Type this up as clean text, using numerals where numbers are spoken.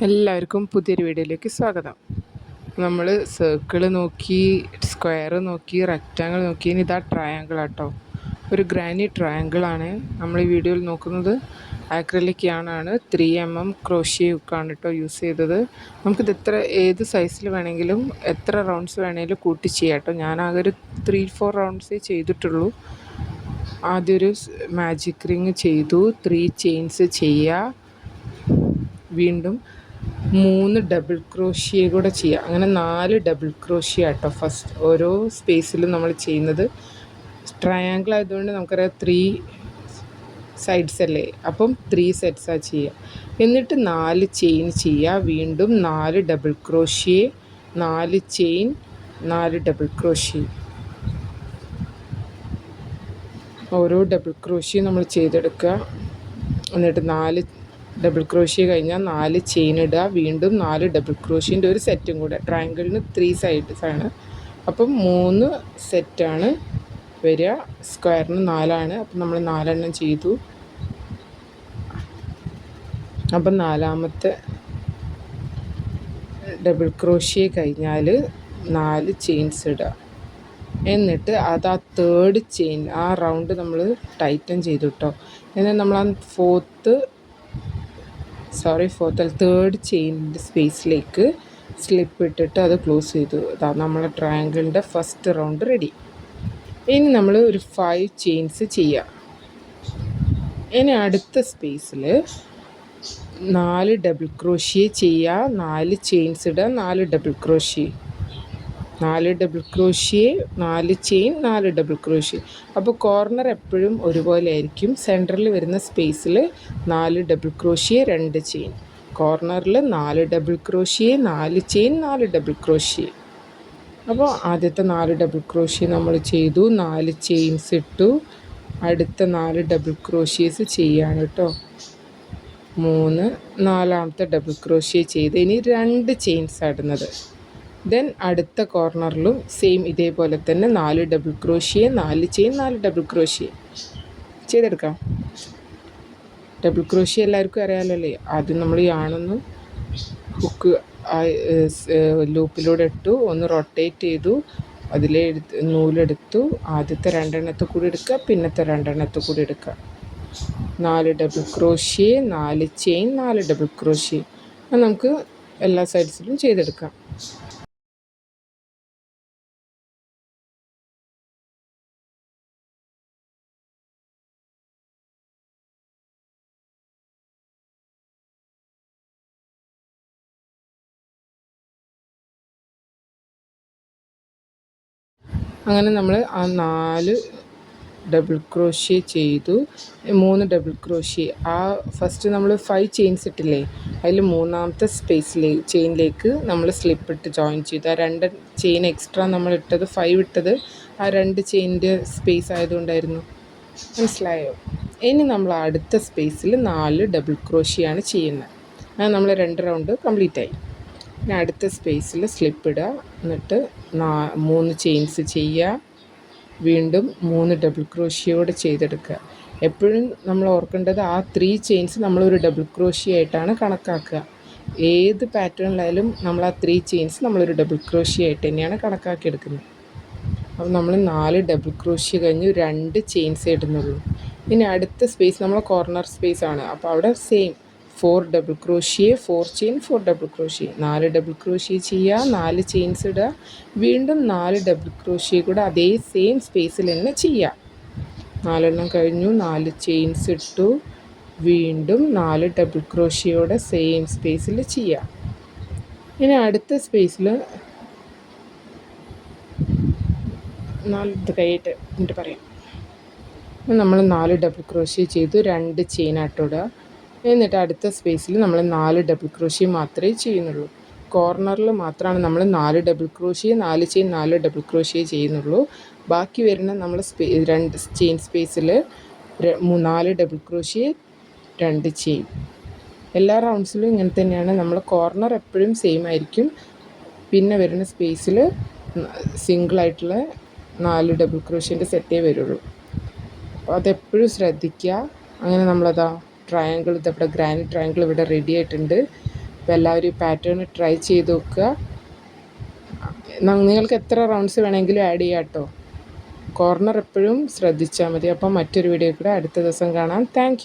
എല്ലാവർക്കും പുതിയൊരു വീഡിയോയിലേക്ക് സ്വാഗതം. നമ്മൾ സർക്കിൾ നോക്കി, സ്ക്വയർ നോക്കി, റെക്റ്റാങ്കിൾ നോക്കി, ഇനി ഇതാ ട്രയാങ്കിൾ ആട്ടോ. ഒരു ഗ്രാനൈറ്റ് ട്രയാങ്കിളാണ് നമ്മൾ ഈ വീഡിയോയിൽ നോക്കുന്നത്. ആക്രിലിക് ആണ് 3mm ക്രോഷ്യ ഹുക്കാണ് കേട്ടോ യൂസ് ചെയ്തത്. നമുക്കിത് ഏത് സൈസിൽ വേണമെങ്കിലും എത്ര റൗണ്ട്സ് വേണമെങ്കിലും കൂട്ടി ചെയ്യാം കേട്ടോ. ഞാനാകെ ഒരു 3-4 റൗണ്ട്സേ ചെയ്തിട്ടുള്ളൂ. ആദ്യം ഒരു മാജിക് റിങ് ചെയ്തു, 3 ചെയിൻസ് ചെയ്യുക, വീണ്ടും 3 ഡബിൾ ക്രോഷ്യ കൂടെ ചെയ്യുക. അങ്ങനെ 4 ഡബിൾ ക്രോഷ്യ കേട്ടോ ഫസ്റ്റ് ഓരോ സ്പേസിലും നമ്മൾ ചെയ്യുന്നത്. ട്രയാങ്കിൾ ആയതുകൊണ്ട് നമുക്കറിയാം 3 സൈഡ്സ് അല്ലേ, അപ്പം 3 സെറ്റ്സാണ് ചെയ്യുക. എന്നിട്ട് 4 ചെയിൻ ചെയ്യുക, വീണ്ടും 4 double crochet, 4 chain, 4 double crochet. ഓരോ ഡബിൾ ക്രോഷ്യ നമ്മൾ ചെയ്തെടുക്കുക. എന്നിട്ട് 4 ഡബിൾ ക്രോഷ്യ കഴിഞ്ഞാൽ 4 ചെയിൻ ഇടുക, വീണ്ടും 4 ഡബിൾ ക്രോഷ്യൻ്റെ ഒരു സെറ്റും കൂടെ. ട്രയാങ്കിളിന് 3 സൈഡ്സ് ആണ്, അപ്പം 3 സെറ്റാണ് വരിക. സ്ക്വയറിന് 4 അപ്പം നമ്മൾ 4 എണ്ണം ചെയ്തു. അപ്പം 4ാമത്തെ ഡബിൾ ക്രോഷ്യ കഴിഞ്ഞാൽ 4 ചെയിൻസ് ഇടുക. എന്നിട്ട് അത് ആ 3rd ചെയിൻ ആ റൗണ്ട് നമ്മൾ ടൈറ്റൻ ചെയ്തു കേട്ടോ. എന്നിട്ട് നമ്മൾ ആ 3rd ചെയിനിൻ്റെ സ്പേസിലേക്ക് സ്ലിപ്പ് ഇട്ടിട്ട് അത് ക്ലോസ് ചെയ്തു. അതാ നമ്മളെ ട്രയാങ്കിളിൻ്റെ ഫസ്റ്റ് റൗണ്ട് റെഡി. ഇനി നമ്മൾ ഒരു 5 ചെയിൻസ് ചെയ്യുക. ഇനി അടുത്ത സ്പേസിൽ 4 ഡബിൾ ക്രോഷ്യ ചെയ്യുക, 4 ചെയിൻസ് ഇടുക, 4 double crochet, 4 double crochet, 4 chain, 4 double crochet. അപ്പോൾ കോർണർ എപ്പോഴും ഒരുപോലെ ആയിരിക്കും. സെൻറ്ററിൽ വരുന്ന സ്പേസിൽ 4 ഡബിൾ ക്രോഷ്യ, 2 ചെയിൻ. കോർണറിൽ 4 double crochet, 4 chain, 4 double crochet. അപ്പോൾ ആദ്യത്തെ 4 ഡബിൾ ക്രോഷ്യ നമ്മൾ ചെയ്തു, 4 ചെയിൻസ് ഇട്ടു. അടുത്ത 4 ഡബിൾ ക്രോഷ്യേസ് ചെയ്യാണ് കേട്ടോ. 4ാമത്തെ ഡബിൾ ക്രോഷ്യ ചെയ്ത് ഇനി 2 ചെയിൻസ് ഇടുന്നത്. ദെൻ അടുത്ത കോർണറിലും സെയിം ഇതേപോലെ തന്നെ 4 double crochet, 4 chain, 4 double crochet ചെയ്തെടുക്കാം. ഡബിൾ ക്രോഷ്യ എല്ലാവർക്കും അറിയാമല്ലോ. ആദ്യം നമ്മൾ യാണൊന്ന് ഹുക്ക് ലൂപ്പിലൂടെ ഇട്ടു, ഒന്ന് റൊട്ടേറ്റ് ചെയ്തു, അതിലെ നൂലെടുത്തു. ആദ്യത്തെ 2 എണ്ണത്തിൽ കൂടി എടുക്കുക, പിന്നത്തെ 2 എണ്ണത്തിൽ കൂടി എടുക്കുക. 4 double crochet, 4 chain, 4 double crochet. അത് നമുക്ക് എല്ലാ സൈഡ്സിലും ചെയ്തെടുക്കാം. അങ്ങനെ നമ്മൾ ആ 4 ഡബിൾ ക്രോഷ്യ ചെയ്തു, 3 ഡബിൾ ക്രോഷ്യ. ആ ഫസ്റ്റ് നമ്മൾ 5 ചെയിൻസ് ഇട്ടില്ലേ, അതിൽ 3ാമത്തെ ചെയിനിലേക്ക് നമ്മൾ സ്ലിപ്പ് ഇട്ട് ജോയിൻ ചെയ്തു. ആ 2 ചെയിൻ എക്സ്ട്രാ നമ്മൾ ഇട്ടത് 5 ഇട്ടത് ആ 2 ചെയിനിൻ്റെ സ്പേസ് ആയതുകൊണ്ടായിരുന്നു. മനസ്സിലായോ? ഇനി നമ്മൾ അടുത്ത സ്പേസിൽ 4 ഡബിൾ ക്രോഷ്യയാണ് ചെയ്യുന്നത്. അങ്ങനെ നമ്മൾ 2 റൗണ്ട് കംപ്ലീറ്റ് ആയി. പിന്നെ അടുത്ത സ്പേസിൽ സ്ലിപ്പ് ഇടുക, എന്നിട്ട് 3 ചെയിൻസ് ചെയ്യുക, വീണ്ടും 3 ഡബിൾ ക്രോഷ്യോടെ ചെയ്തെടുക്കുക. എപ്പോഴും നമ്മൾ ഓർക്കേണ്ടത് ആ 3 ചെയിൻസ് നമ്മളൊരു ഡബിൾ ക്രോഷ്യ ആയിട്ടാണ് കണക്കാക്കുക. ഏത് പാറ്റേണിലായാലും നമ്മൾ ആ 3 ചെയിൻസ് നമ്മളൊരു ഡബിൾ ക്രോഷ്യ ആയിട്ട് തന്നെയാണ് കണക്കാക്കിയെടുക്കുന്നത്. അപ്പോൾ നമ്മൾ 4 ഡബിൾ ക്രോഷ്യ കഴിഞ്ഞ് 2 ചെയിൻസ് ഇടുന്നുള്ളൂ. ഇനി അടുത്ത സ്പേസ് നമ്മൾ കോർണർ സ്പേസ് ആണ്. അപ്പോൾ അവിടെ same 4 double crochet, 4 chain, 4 double crochet. 4 double crochet ചെയ്യുക, 4 ചെയിൻസ് ഇടുക, വീണ്ടും 4 ഡബിൾ ക്രോഷ്യ കൂടെ അതേ സെയിം സ്പേസിൽ തന്നെ ചെയ്യുക. 4 എണ്ണം കഴിഞ്ഞു, 4 ചെയിൻസ് ഇട്ടു, വീണ്ടും 4 ഡബിൾ ക്രോഷ്യയോടെ സെയിം സ്പേസിൽ ചെയ്യുക. ഇനി അടുത്ത സ്പേസിൽ 4 കഴിഞ്ഞിട്ട് എന്നിട്ട് പറയാം. നമ്മൾ 4 ഡബിൾ ക്രോഷ്യ ചെയ്തു, 2 ചെയിൻ ആയിട്ടിടുക. എന്നിട്ട് അടുത്ത സ്പേസിൽ നമ്മൾ 4 ഡബിൾ ക്രോഷ്യ മാത്രമേ ചെയ്യുന്നുള്ളൂ. കോർണറിൽ മാത്രമാണ് നമ്മൾ 4 double crochet, 4 chain, 4 double crochet ചെയ്യുന്നുള്ളൂ. ബാക്കി വരുന്ന നമ്മൾ 2 ചെയിൻ സ്പേസിൽ 4 ഡബിൾ ക്രോഷ്യ, 2 ചെയിൻ. എല്ലാ റൗണ്ട്സിലും ഇങ്ങനെ തന്നെയാണ്. നമ്മൾ കോർണർ എപ്പോഴും സെയിം ആയിരിക്കും. പിന്നെ വരുന്ന സ്പേസിൽ സിംഗിളായിട്ടുള്ള 4 ഡബിൾ ക്രോഷ്യൻ്റെ സെറ്റേ വരുള്ളൂ. അപ്പോൾ അതെപ്പോഴും ശ്രദ്ധിക്കുക. അങ്ങനെ നമ്മളതാ ട്രയാങ്കിൾ, ഇതവിടെ ഗ്രാനൈറ്റ് ട്രയാങ്കിൾ ഇവിടെ റെഡി ആയിട്ടുണ്ട്. അപ്പോൾ എല്ലാവരും ഈ പാറ്റേൺ ട്രൈ ചെയ്ത് നോക്കുക. നിങ്ങൾക്ക് എത്ര റൗണ്ട്സ് വേണമെങ്കിലും ആഡ് ചെയ്യാം കേട്ടോ. കോർണർ എപ്പോഴും ശ്രദ്ധിച്ചാൽ മതി. അപ്പം മറ്റൊരു വീഡിയോ കൂടെ അടുത്ത ദിവസം കാണാം. താങ്ക്